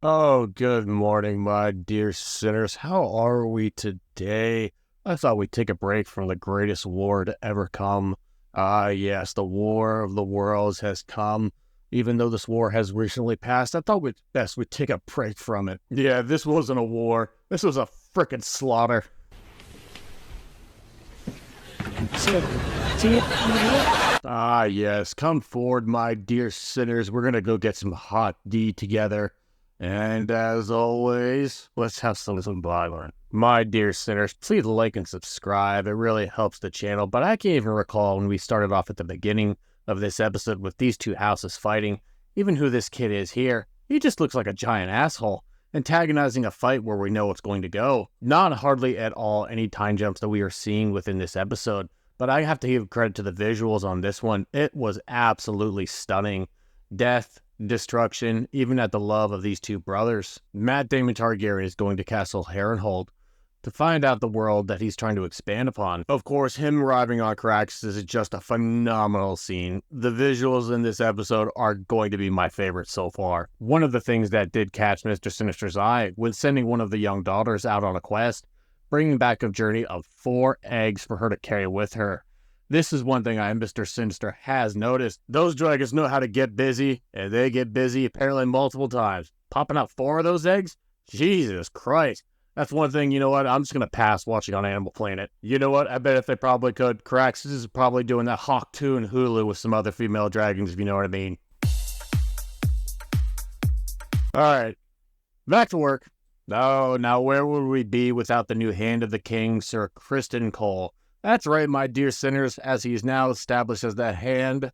Oh, good morning, my dear sinners. How are we today? I thought we'd take a break from the greatest war to ever come. Yes, the War of the Worlds has come. Even though this war has recently passed, I thought we'd take a break from it. Yeah, this wasn't a war. This was a frickin' slaughter. Yes, come forward, my dear sinners. We're gonna go get some hot D together. And as always, let's have some Bible. My dear sinners, please like and subscribe. It really helps the channel. But I can't even recall when we started off at the beginning of this episode with these two houses fighting, even who this kid is here. He just looks like a giant asshole, antagonizing a fight where we know it's going to go. Not hardly at all any time jumps that we are seeing within this episode. But I have to give credit to the visuals on this one. It was absolutely stunning. Death, destruction, even at the love of these two brothers. Matt Damon Targaryen is going to Castle Harrenhal to find out the world that he's trying to expand upon. Of course, him arriving on Caraxes is just a phenomenal scene. The visuals in this episode are going to be my favorite so far. One of the things that did catch Mr. Sinister's eye when sending one of the young daughters out on a quest, bringing back a journey of 4 eggs for her to carry with her. This is one thing Mr. Sinister has noticed. Those dragons know how to get busy, and they get busy apparently multiple times. Popping out 4 of those eggs? Jesus Christ. That's one thing, you know what? I'm just going to pass watching on Animal Planet. You know what? I bet if they probably could. Caraxes is probably doing that Hawk 2 and Hulu with some other female dragons, if you know what I mean. Alright, back to work. Oh, now where would we be without the new hand of the king, Sir Criston Cole? That's right, my dear sinners, as he is now established as the hand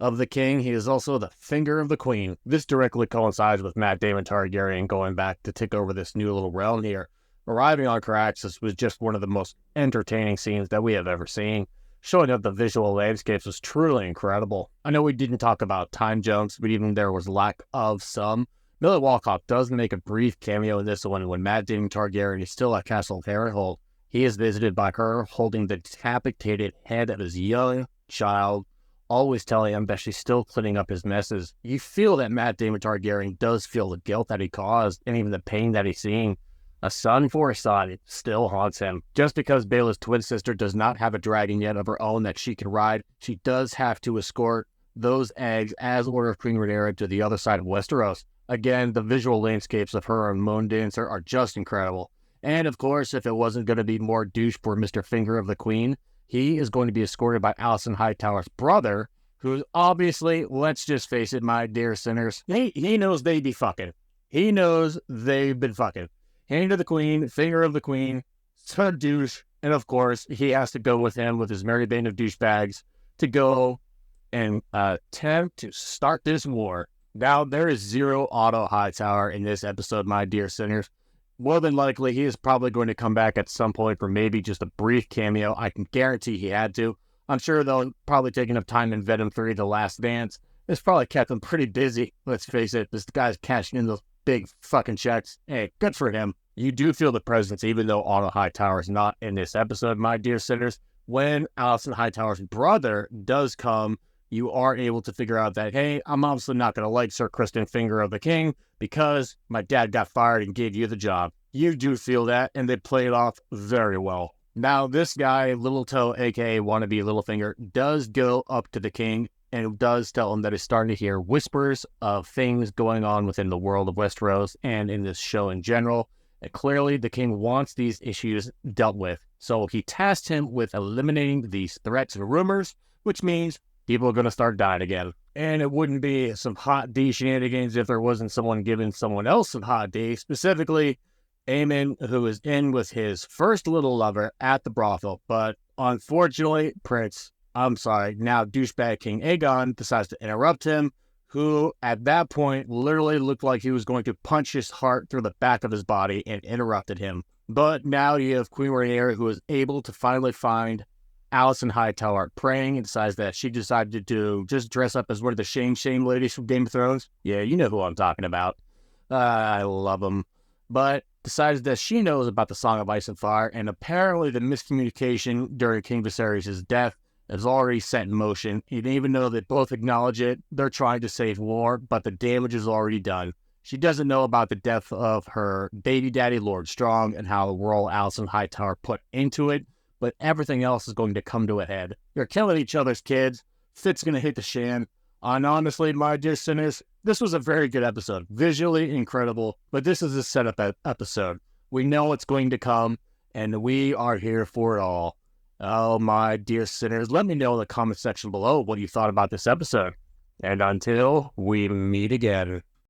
of the king, he is also the finger of the queen. This directly coincides with Matt Damon Targaryen going back to take over this new little realm here. Arriving on Caraxes was just one of the most entertaining scenes that we have ever seen. Showing up the visual landscapes was truly incredible. I know we didn't talk about time jumps, but even there was lack of some. Millie Walcott does make a brief cameo in this one when Matt Damon Targaryen is still at Castle Harrenhal. He is visited by her holding the decapitated head of his young child, always telling him that she's still cleaning up his messes. You feel that Matt Damon Targaryen does feel the guilt that he caused and even the pain that he's seeing. A son for a son, it still haunts him. Just because Baela's twin sister does not have a dragon yet of her own that she can ride, she does have to escort those eggs as Order of Queen Rhaenyra to the other side of Westeros. Again, the visual landscapes of her and Moon Dancer are just incredible. And of course, if it wasn't going to be more douche for Mr. Finger of the Queen, he is going to be escorted by Alicent Hightower's brother, who obviously, let's just face it, my dear sinners, he knows they be fucking. He knows they've been fucking. Hand of the Queen, Finger of the Queen, son douche, and of course, he has to go with him with his merry band of douchebags to go and attempt to start this war. Now, there is zero Otto Hightower in this episode, my dear sinners. More than likely, he is probably going to come back at some point for maybe just a brief cameo. I can guarantee he had to. I'm sure they'll probably take enough time in Venom 3, The Last Dance. It's probably kept him pretty busy. Let's face it, this guy's cashing in those big fucking checks. Hey, good for him. You do feel the presence, even though Otto Hightower is not in this episode, my dear sinners. When Alicent Hightower's brother does come, you are able to figure out that, hey, I'm obviously not going to like Sir Criston Finger of the King because my dad got fired and gave you the job. You do feel that, and they play it off very well. Now, this guy, Little Toe, a.k.a. wannabe Littlefinger, does go up to the king and does tell him that he's starting to hear whispers of things going on within the world of Westeros and in this show in general. And clearly, the king wants these issues dealt with. So he tasked him with eliminating these threats and rumors, which means people are going to start dying again. And it wouldn't be some hot D shenanigans if there wasn't someone giving someone else some hot D, specifically Aemon, who is in with his first little lover at the brothel. But unfortunately, now douchebag King Aegon decides to interrupt him, who at that point literally looked like he was going to punch his heart through the back of his body and interrupted him. But now you have Queen Rhaenyra, who is able to finally find Alicent Hightower praying and decides that she decided to just dress up as one of the shame ladies from Game of Thrones. Yeah, you know who I'm talking about. I love them. But decides that she knows about the Song of Ice and Fire, and apparently the miscommunication during King Viserys' death is already set in motion. And even though they both acknowledge it, they're trying to save war, but the damage is already done. She doesn't know about the death of her baby daddy, Lord Strong, and how the role Alicent Hightower put into it, but everything else is going to come to a head. They're killing each other's kids. Fit's going to hit the shan. And honestly, my dear sinners, this was a very good episode. Visually incredible, but this is a setup episode. We know it's going to come, and we are here for it all. Oh, my dear sinners, let me know in the comment section below what you thought about this episode. And until we meet again.